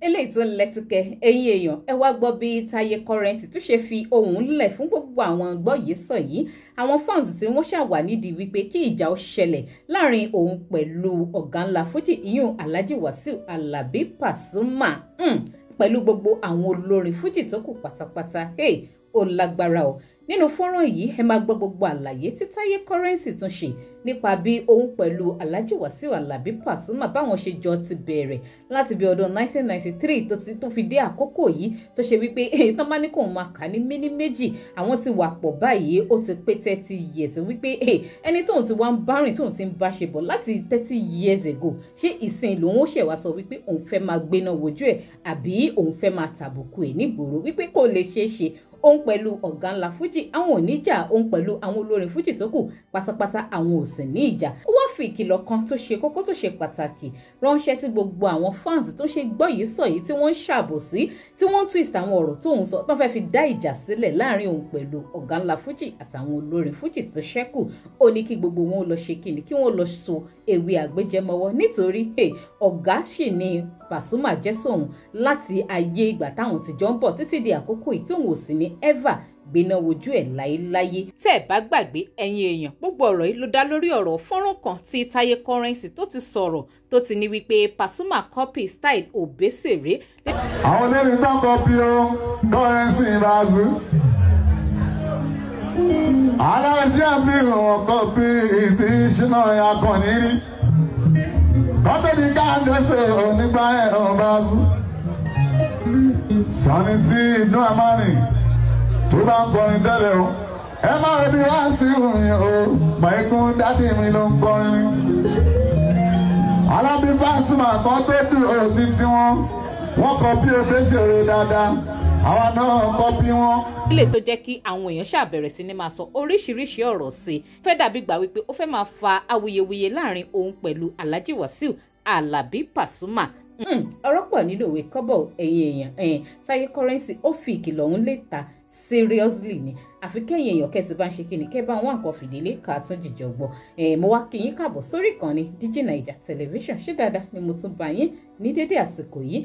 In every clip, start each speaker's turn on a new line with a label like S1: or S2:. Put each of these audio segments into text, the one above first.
S1: eléyìí tó lẹ́tìkẹ́ ẹ̀yin èèyàn ẹ wá gbọ́ bí Táyé Currency tún ṣe fi ohùn lẹ̀ fún gbogbo àwọn gbọ́ yìí sọ yìí àwọn fans tí wọ́n ṣàwà nídìí wípé kí ìjà ó ṣẹlẹ̀ láàrin òun pẹ̀lú ọ̀gá ńlá fújì ìyún Alhaji Wasiu Alabi Pasuma pẹ̀lú gbogbo àwọn olórin fújì tó kù pátápátá ó lágbára o nínú fọ́nrán yìí ẹ máa gbọ́ gbogbo àlàyé tí Táyé Currency tún ṣe nípa bí òun pẹ̀lú Alhaji Wasiu Alabi Pasuma báwọn ṣe jọ ti bẹ̀rẹ̀ láti bí ọdún 1993 tó fi dé àkókò yìí tó ṣe wípé tán bá ní kò máa kà ní méní méjì àwọn ti wà pọ̀ báyìí ó ti pé 30 years wípé ẹni tóun ti wá ń bá rìn tóun ti ń bá ṣe bọ̀ láti 30 years ago ṣé ìsìn lòun ó ṣẹ̀wá sọ wípé òun fẹ́ máa gbéná wojú ẹ̀ àbí òun fẹ́ máa tàbùkù ẹ̀ nígboro wípé kò lè ṣeé ṣe òun pẹ̀lú ọ̀gá ńlá fújì àwọn ò ní jà òun pẹ̀lú àwọn olórin fújì tó kù pátápátá àwọn ò sì ní ìjà ó wá fi ìkìlọ̀ kan tó ṣe kókó tó ṣe pàtàkì ránṣẹ́ sí gbogbo àwọn fans tó ṣe gbọ́ yìí sọ yìí tí wọ́n ń ṣàbòsí tí wọ́n ń twist àwọn ọ̀rọ̀ tóun sọ tó fẹ́ fi dá ìjà sílẹ̀ láàrin òun pẹ̀lú ọ̀gá ńlá fújì àtàwọn olórin fújì tó ṣẹ́kù ó ní kí gbogbo wọn lọ ṣe kíni kí wọ́n lọ so ewé àgbéjẹmọ́wọ́ nítorí ọ̀gá sì ni Pasuma jẹ́ sóhun láti ayé ìgbà táwọn ti jọ ń bọ̀ títí di àkókò yìí tóun ò sì ní ever gbéná wojú ẹ̀ láéláyé. tẹ́ ẹ̀ bá gbàgbé ẹ̀yin èèyàn gbogbo ọ̀rọ̀ yìí ló dá lórí ọ̀rọ̀ fọ́nrán kan tí Táyé Currency tó ti sọ̀rọ̀ tó ti ní wípé Pasuma copy style Obesere.
S2: àwọn olórin tó kọ́pì o Currency ìbáṣu aláṣẹ mi ò kọ́pì ìdí ìṣúná akọni rí kọ́tọ́ ní káàdẹ́sẹ̀ onígbà ẹ̀ ọ̀báṣu sani tí inú àmárìn tó bá ń kọrin tẹ́lẹ̀ o ẹ má rí bí wá sí òyìn o màíkún dádì mi ló ń kọrin Alábí Pasuma kan tó dùn òsì tí wọ́n kọ́pì Obesere dáadáa àwa náà kọ́pì wọn.
S1: ilé tó jẹ́ kí àwọn èèyàn ṣàbẹ̀rẹ̀ sí ni máa sọ oríṣiríṣi ọ̀rọ̀ sí i fẹ́ dàbí gbà wípé ó fẹ́ máa fa awuyewuye láàrin òun pẹ̀lú Alhaji Wasiu Alabi Pasuma ọ̀rọ̀ pọ̀ nínú òwe kọ́bọ̀ ẹ̀yin èèyàn Táyé Currency ó fi ìkìlọ̀ ọ̀hún léta seriously ni àfi kẹ́yìn èèyàn kẹ́sì bá ń ṣe kíni kẹ́ bá wọn àkọ́ fìdílé ká tún jìjọ gbọ́ mo wá kí yín káàbọ̀ sórí ìkànnì DigiNaija television ṣé dáadáa ni mo tún bá yín ní dédé àsìkò yìí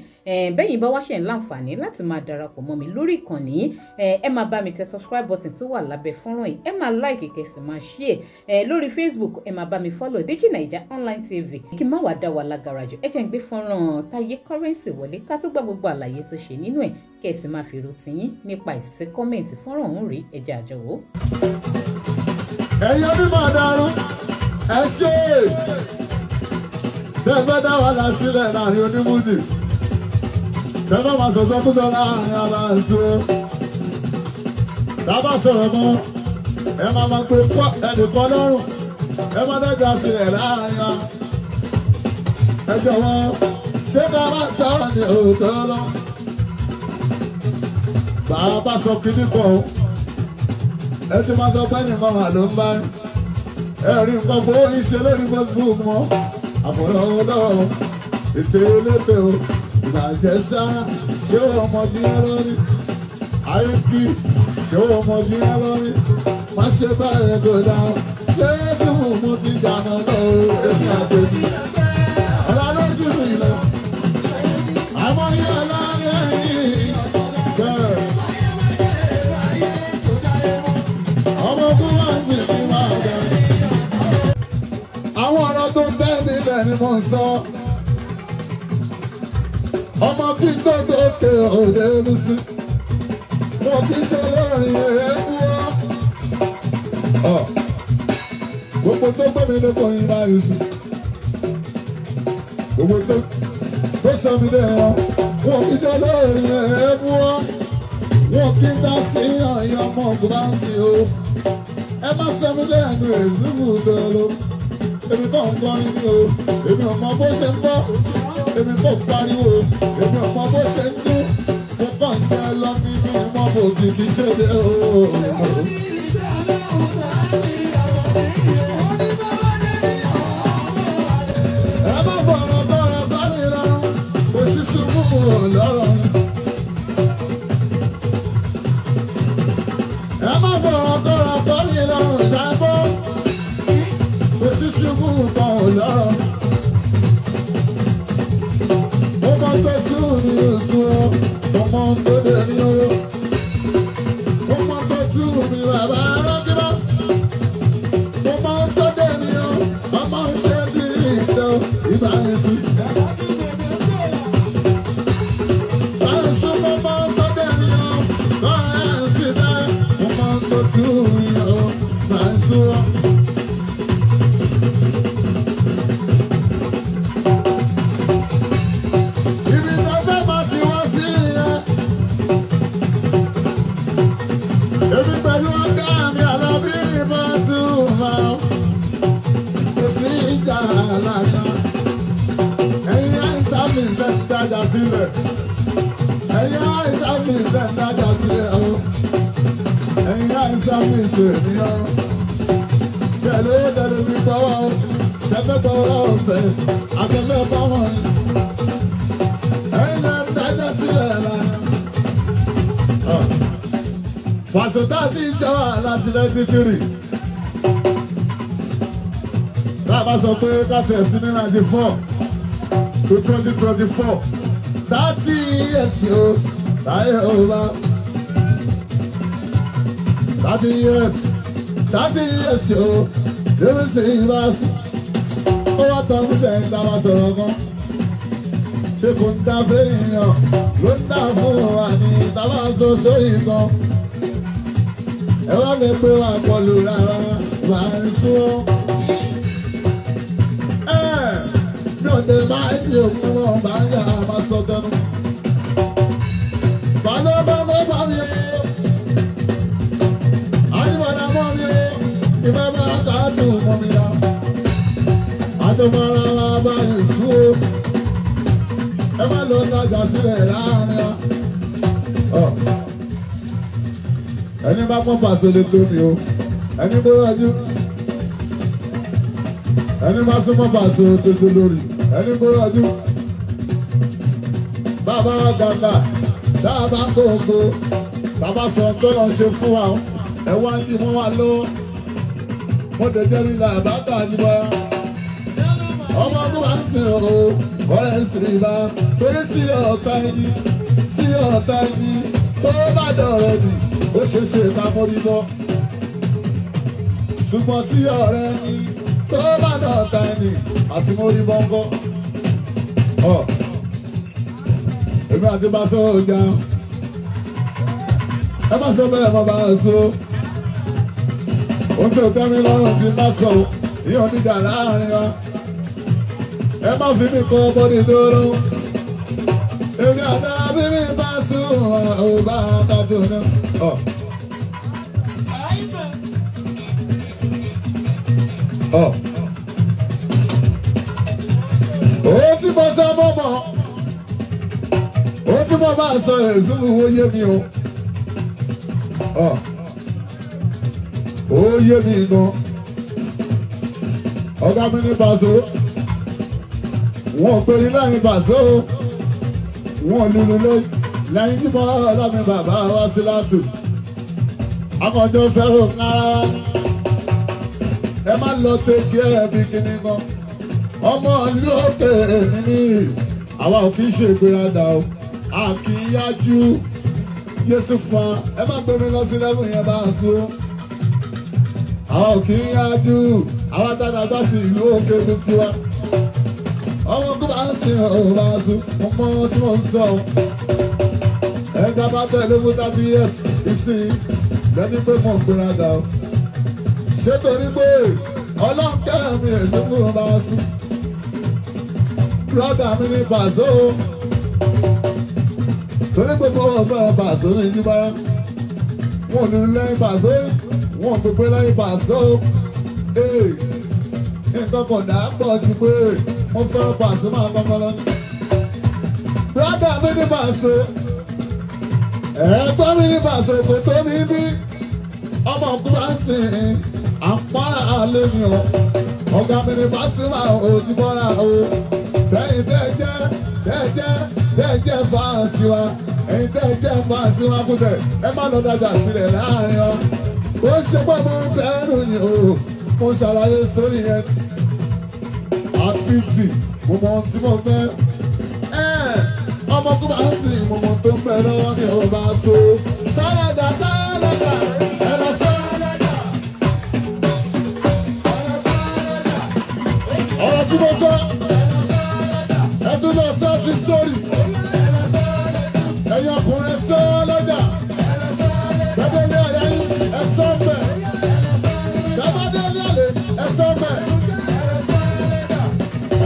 S1: bẹ́yìn bá wá ṣe ń láǹfààní láti máa darapọ̀ mọ́ mi lórí ìkànnì yìí ẹ máa bá mi tẹ subscribe button tó wà lábẹ́ fọ́nrán yìí ẹ máa like kẹ́sì máa share lórí Facebook ẹ máa bá mi follow DigiNaija online TV kí n má wàá dá wa lágara jù ẹ jẹ́ ń gbé fọ́nrán Táyé Currency wọlé ká tó gbọ́ gbogbo àlàyé tó ṣe nínú ẹ̀ kẹ́sì máa fi èrò tiyín nípa ìṣe kọ́mẹ̀ntì fọ́nrán ọ̀hún rí ẹ̀jẹ̀ àjọwò.
S2: ẹ̀yin onímọ̀ ọ̀daràn ẹ ṣe bẹ́ẹ̀ bá dá wàhálà sílẹ̀ láàrin onímùdì bẹ́ẹ̀ bá máa sọ̀sọ́ kó sọ láàrin aláǹsó dábà sọ̀rọ̀ mọ́ ẹ máa pe ẹnìkan lọ́rùn ẹ máa dájà sílẹ̀ láàrin wa ẹ jọ̀wọ́ ṣé bá wá sọ̀rọ̀ ní òótọ́ lọ bàbá sọ kíní kan ẹ ti máa sọ pé nìkan wà ló ń bá ẹ rí nǹkan fún iṣẹ́ lórí Facebook mọ́ àfọlọ́wọ́lọ́wọ́ ètò elétò ìbàjẹ́ sára ṣé ọmọ bí ẹ lórí àyíkí ṣé ọmọ bí ẹ lórí má ṣe báyẹn tó dáa lẹ́yìn mo ti jàná lọ èmi àtẹ̀mí ọ̀la lójú mi lọ àmọ́ yẹ ọlọ́run yìí bẹ́ẹ̀ ọmọ kú wá sí ní máa bẹ̀rẹ̀. àwọn ọ̀rọ̀ tó bẹ́ nílẹ̀ ni mo sọ ọmọ kí n tó ké òde mi sí mo kí n ṣe lórí èébú ọ́ gbogbo tó gbé mi lóko yín báyìí sí gbogbo tó sọ mi lé wọn wọn kí n ṣe lórí èébú ọ́ wọn kí n dá sí ọyàn ọmọ ògùn bá ń sìn o ẹ má sọ mi lẹ́nu èzúmù dọ́lọ́ èmi kò ń kọrin ní o èmi ò mọ bó ṣe ń bọ́ èmi kò ń pariwo èmi ò mọ bó ṣe ń dún mo kàn ń jẹ lọ nínú ìmọ̀ bò kì í ṣe dé o. ẹ má bọ̀rọ̀ bọ̀rọ̀ bá mi rọrùn kò sí ṣubú lọ́rọ̀. ẹ má bọ̀rọ̀ bọ̀rọ̀ bá mi rọrùn ṣàbọ̀ ṣubú kan ò lọ́rọ̀. Mo mọ tó tún ní oṣù ọmọ tó dé ní owó. Ọmọ tó tún ní bàbá rọ́gíbá. Ọmọ tó dé ní o, ọmọ ṣe bí ìtọ́ ìbá èsù. Báyìí ọmọ tó dé ní o, kọ́ ẹ̀ sí dá. Ọmọ tó tún ní o, báyìí ọ. Èmi pẹ̀lú ọ̀gá mi Àlàbí Pasuma, kò sí ìjà láàrin. Ẹ̀yin àìsàn mi fẹ́ dájà sílẹ̀. Ẹ̀yin àìsàn mi fẹ́ dájà sílẹ̀ o. Ẹ̀yin àìsàn mi ṣe ènìyàn. Pẹ̀lú ìdẹ̀rù mi gbọ́wọ́ o. Tẹ́fẹ́ gbọ́wọ́ ọ̀fẹ́, àtẹ̀fẹ́ bọ́wọ́ ni. Ẹ̀yin náà dájà sílẹ̀ láàrin. Fàṣọtá ti ń jọ wà láti 93. Tá a bá sọ pé káfíẹ̀ sí ní 94 to 2024. 30 years o, táyé ọba. 30 years o, lórí sí ìbáṣu. Ó wá tán fún sẹ́yìn tá a bá sọ̀rọ̀ kan. Ṣé kò ń dá fẹ́nìyàn ló ń dá fún wa ní tá a bá sọ sórí kan. Ẹ wá mi pé wà kọlù rárá wà ń sún. Mi ò dé máa ń di òkú wọn bá ń yà máa sọ tẹnu. Bàlọ́bà mọ́ bá mi o. Àyìnbọ̀dà mọ́ mi o. Ìfẹ́ bá tààtù mọ́ mi ya. Àjọmọ́ra wa bá yìí sún o. Ẹ má lọ dájà sílẹ̀ láàrin wa. Ẹni bá pọ́n pàṣẹ lè tó mi o. Ẹni bó rọjú. Ẹni bá súnmọ́ pàṣẹ tó lórí. Ẹni bó rọjú. Bàbá gàgà dáàbà kòkó. Bàbá sọ tó lọ ṣe fún wa. Ẹ wá ń yí mọ́ wa lọ́wọ́. Mo dẹ̀jẹ́ nílà bàbá àjùbọ̀. Ọmọ tó wá ń sìn o. Ọ̀rẹ́ sì bá. Torí sí ọ̀tá ẹni. Sí ọ̀tá ẹni. Tó bá dọ̀rọ̀ nì. Ó ṣe ṣe ká mórí bọ́. Ṣùgbọ́n tí ọ̀rẹ́ ni tó bá náà ta ẹni àti mórí bọ́ ń kọ́. Èmi àti bá sọ ọjà. Ẹ má sọ bẹ́ẹ̀ mọ́ bá so. Ohun tí ò tẹ́ mi lọ́rùn ti bá sọ ìyẹn oníjà láàrin wa. Ẹ má fi mí kọ́ bọ́dí dóró. Èmi àti Àlàbí mi bá sùn ò bá tàbí òní. Ó tí mo sọ mọ́ mọ́, ó tí mo bá sọ èsùn owó yé mi o. Ó yé mi gan. Ọ̀gá mi ní Paso, wọ́n pèrè lẹ́yìn Paso, wọ́n lulu lẹ́yìn tí mo lámì bàbá wá sí látù. Akọ̀jọ́ fẹ́ràn kára wá. Ẹ má lọ tẹ́kí ẹ̀ bí kíní kan. Ọmọ ìlú òkè nínú àwa ò kì í ṣe ìgbéraga o. A kì í yájú Yéṣu fa. Ẹ má gbé mi lọ sí lẹ́fún yẹn bá a sún. Àwa ò kì í yájú. Àwa dáadáa bá sí ìlú òkè bí tiwa. Ọmọ kó bá ń sin ọ̀rọ̀ bá a sún. Mo mọ tí mo ń sọ. Ẹ̀ka bá tẹ̀lé fún 30 years ìsìn lẹ́ni pé mo ń gbéraga o. Ṣé torí pé ọlọ́nkẹ́ mi èso fún ọba sùn? Brọ́dà mi ní Paso. Torí pé mo fẹ́ràn Paso ní ìdíbára. Wọ́n ní lẹ́yìn Paso. Wọ́n gbogbo lẹ́yìn Paso. Nǹkan kan dà pọ̀ ju pé mo fẹ́ràn Paso máa kọ́kọ́ lọ. Brọ́dà mi ní Paso. Ẹ̀ẹ́gbọ́n mi ní Paso kò tó mi bí. Ọmọ òkúta ń sìn àpárá alẹ́ mi o. Ọ̀gá mi ní Pasuma òjúbọ́ra o. Bẹ́ẹ̀ jẹ́ fáǹsì wa. Ẹ̀yin bẹ́ẹ̀ jẹ́ fáǹsì wa kúndẹ̀. Ẹ má lọ dájà sílẹ̀ láàrin ọ. Ó ṣe pé mo ń bẹ̀rù yìí o. Mo ṣàlàyé sórí yẹn. At 50, mo mọ ohun tí mo fẹ́. ọmọkùnrin máa ń sìn ìmọ̀mọ́ tó ń bẹ lọ́wọ́ ní ọba so. Sálẹ̀dà sálẹ̀dà ẹ̀rọ sálẹ̀dà. Ọ̀rọ̀ tí mo sọ ẹ tún lọ sọ sí sítórì. Ẹ̀yin ọkùnrin sọ lọ́jà. Bẹ́ẹ̀ ni ọ̀yá yín ẹ sọ bẹ̀. Bẹ́ẹ̀ ni ọ̀lẹ́ ẹ sọ bẹ̀.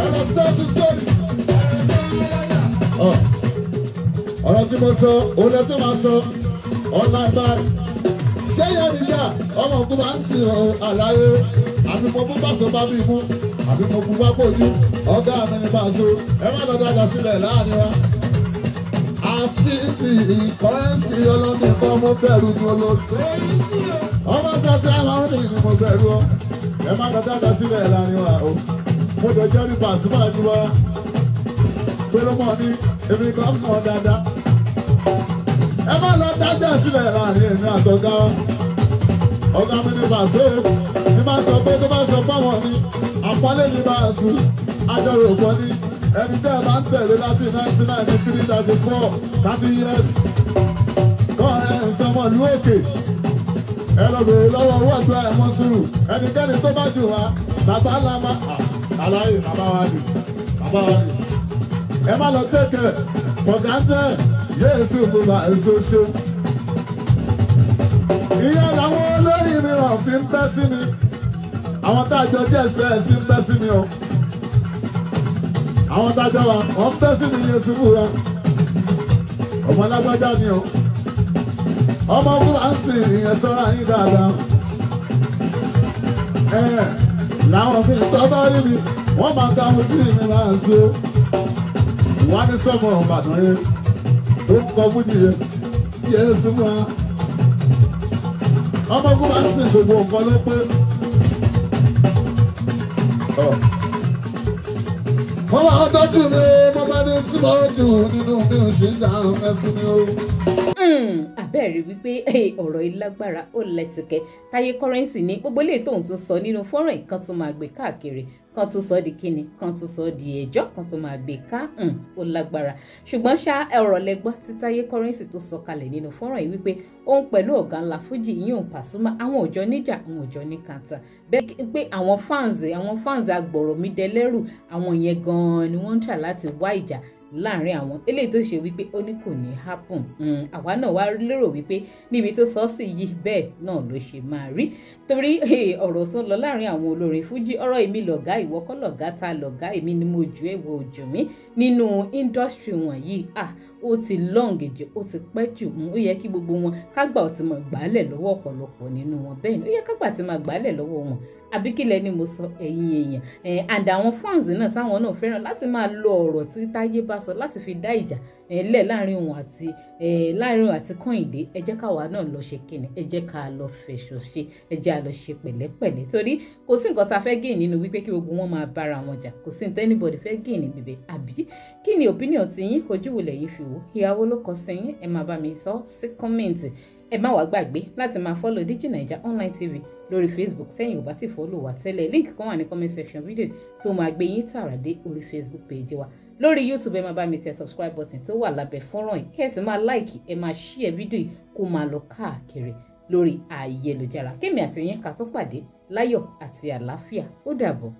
S2: Ẹ̀rọ sọ sí sítórì. Ọ̀rọ̀ tí mo sọ, òun lẹ tó máa sọ, ọ̀nà ìbára. Ṣé yẹn nìyà ọmọ ògùn máa ń sìn ọ́ àlàyé? Àbí mo bú bá sọ bá bí mú, àbí mo bú bá bójú, ọ̀gá mi ní bá so. Ẹ má lọ dájà sílẹ̀ láàrin wa. Àfi ti ìkọ́rẹ́nsì ọlọ́dún kan mo bẹ̀rù ní olóòtú. Ọmọ kan tí a máa ń rìn ní mo bẹ̀rù ọ. Ẹ má lọ dájà sílẹ̀ láàrin wa o. Mo lè jẹ́ ní Pasuma ní wa. Pẹ̀lú mọ́ ní èmi kan mọ̀ dáadáa. Ẹ má lọ dájà sílẹ̀ láàrin èmi àtọ̀gá wa. Ọ̀gá mi ní Pàṣẹ tí máa sọ pé tó bá sọ fáwọn mi àpọ́nlé ní bá a sùn. Àjọrò òpó ní ẹni tẹ́ ẹ máa ń tẹ̀lé láti 1993-34 30 years. Kọ́ ẹ ń sọmọ ìlú òkè. Ẹ lọ bèrè lọ́wọ́ owó ẹ̀tọ́ ẹ̀ mọ́ sùúrù. Ẹnikẹ́ni tó bá jù wá bàbá ńlá máa àlàyé bàbá wa nì. Bàbá wa nì. Ẹ má lọ tẹ́kẹ̀ fọ̀gáńtẹ́ Yéésù mo máa ń so ṣe. Ìyẹn làwọn olórí mìíràn fi ń bẹ́ sí mi. Àwọn tájọ jẹ́ ẹsẹ̀ ti ń bẹ́ sí mi o. Àwọn tájọ wa wọ́n ń bẹ́ sí mi Yéésù mú wa. Ọmọ lágbájá ni o. Ọmọ ogun máa ń sìn ìyẹn sọ́ra yín dáadáa. Làwọn fi tọ́ bá rí mi, wọ́n máa ká wọn sí mi máa ń so. Wọ́n ní sọ́mọ Ìbàdàn yẹn tó ń kọ fún yìí Yéésù mú wa. Ọmọ ogun máa ń sìn gbogbo nǹkan ló pé. Wọ́n máa tọ́jú mi, mo bá ní símọ́ jù nínú mi ò ṣe ń jà ẹ̀sìn mi o.
S1: Àbẹ́ẹ̀rí wípé ọ̀rọ̀ yìí lágbára ó lẹ́tìkẹ́. Táyé Currency ní gbogbo eléyìí tóun tún sọ nínú fọ́nrán yìí kan tún máa gbé káàkiri, kan tún sọ di kíni, kan tún sọ di ẹjọ́, kan tún máa gbé ká ó lágbára. Ṣùgbọ́n ṣá ọ̀rọ̀ lẹ́gbọ́ tí Táyé Currency tó sọ kalẹ̀ nínú fọ́nrán yìí wípé òun pẹ̀lú ọ̀gá ńlá Fújì ìyún Pasuma àwọn òjò níjà àwọn òjò ní kàńtà. Bẹ́ẹ̀ pé àwọn fans agbọ̀rọ̀ mi dẹlẹ́rù àwọn yẹn gan-an ni wọ́n ń tà láti wá ìjà láàrin àwọn eléyìí tó ṣe wípé ó ní kò ní happen. Àwa náà wá lérò wípé níbi tó sọ sí yìí bẹ́ẹ̀ náà ló ṣe máa rí, torí ọ̀rọ̀ tó ń lọ láàrin àwọn olórin Fújì ọ̀rọ̀ èmi lọ̀gá ìwọ kọ́ lọ̀gá ta lọ̀gá èmi ni mo jù ẹ̀wọ̀ òjò mi nínú industry wọ̀nyí ó ti long jù ó ti pẹ́ jù ó yẹ kí gbogbo wọn kágbà ó ti máa gbàálẹ̀ lọ́wọ́ ọ̀pọ̀lọpọ̀ nínú wọn bẹ́ẹ̀ ni ó yẹ kágbà ti máa gbàálẹ̀ lọ́wọ́ wọn àbí kílẹ̀ ni mo sọ ẹ̀yin èèyàn and àwọn fans náà táwọn náà fẹ́ràn láti máa lo ọ̀rọ̀ tí Táyé bá sọ láti fi dá ìjà lẹ̀ láàrin òun àti Kọ́hìndé. Ẹ jẹ́ káwa náà lọ ṣe kíni, ẹ jẹ́ ká lọ fẹ̀sọ̀ ṣe, ẹ jẹ́ à lọ ṣe pẹ̀lẹ́pẹ̀lẹ́ torí kò sí nǹkan tá a fẹ́ gé nínú wípé kí gbogbo wọn máa bára wọn jà, kò sí nǹkan anybody fẹ́ gé ní bíbẹ̀ àbí kí ni opinion ti yín, ojú wo lẹ̀yin fi wò, ìyàwó ló kọ sí yín, ẹ máa bá mi sọ sí kọ́mẹ̀ǹtì. Ẹ má wá gbàgbé láti máa follow DigiNaija Online TV lórí Facebook tẹ́yìn ò bá ti follow wa tẹ́lẹ̀, link kan wà ní comment section video tó máa gbé yín tààrà dé orí Facebook page wa. Lórí YouTube ẹ máa bá mi tẹ subscribe button tó wà lábẹ́ fọ́nrán yìí, kẹ́ ẹ sì máa like ẹ máa share video yìí kó máa lọ káàkiri lórí ayélujára. Kémi àti yín ká tó pàdé láyọ̀ àti àlàáfíà, ó dàbọ̀.